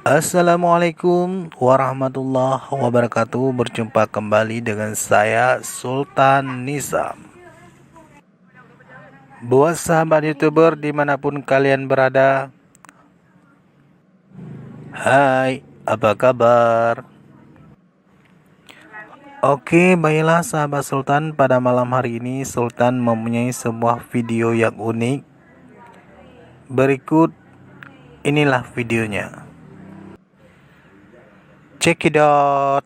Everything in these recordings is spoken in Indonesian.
Assalamualaikum warahmatullahi wabarakatuh. Berjumpa kembali dengan saya Sultan Nizam. Buat sahabat YouTuber dimanapun kalian berada, hai, apa kabar? Oke, baiklah sahabat Sultan, pada malam hari ini Sultan mempunyai sebuah video yang unik. Berikut inilah videonya. Check it out.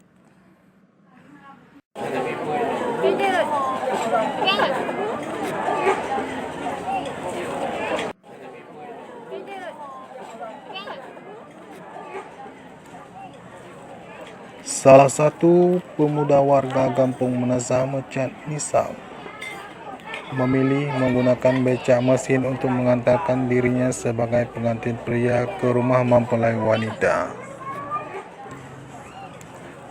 Salah satu pemuda warga kampung Menazam Cat Nisam memilih menggunakan becak mesin untuk mengantarkan dirinya sebagai pengantin pria ke rumah mempelai wanita.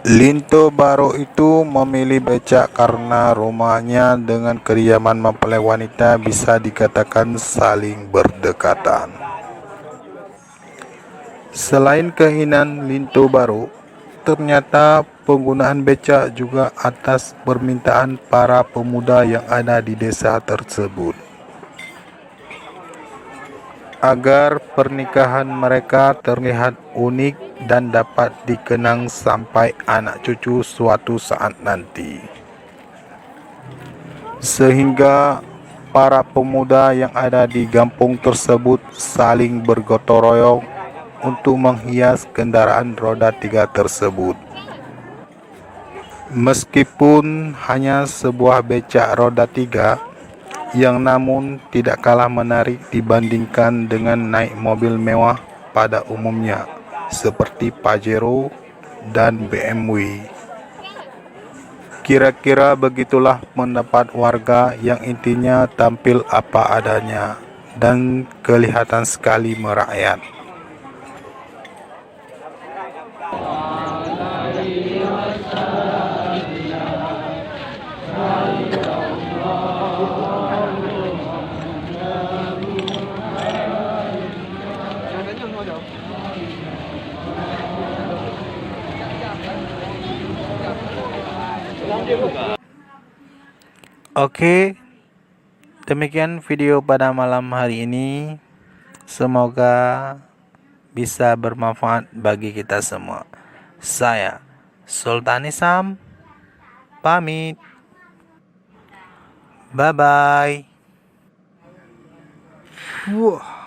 Linto Baro itu memilih becak karena rumahnya dengan kediaman mempelai wanita bisa dikatakan saling berdekatan. Selain keinginan Linto Baro, ternyata penggunaan becak juga atas permintaan para pemuda yang ada di desa tersebut, agar pernikahan mereka terlihat unik dan dapat dikenang sampai anak cucu suatu saat nanti. Sehingga para pemuda yang ada di kampung tersebut saling bergotong royong untuk menghias kendaraan roda 3 tersebut. Meskipun hanya sebuah becak roda 3, yang namun tidak kalah menarik dibandingkan dengan naik mobil mewah pada umumnya seperti Pajero dan BMW. Kira-kira begitulah pendapat warga yang intinya tampil apa adanya dan kelihatan sekali merakyat. Oke, demikian video pada malam hari ini. Semoga bisa bermanfaat bagi kita semua. Saya Sultan Nizam pamit. Bye bye. Wah.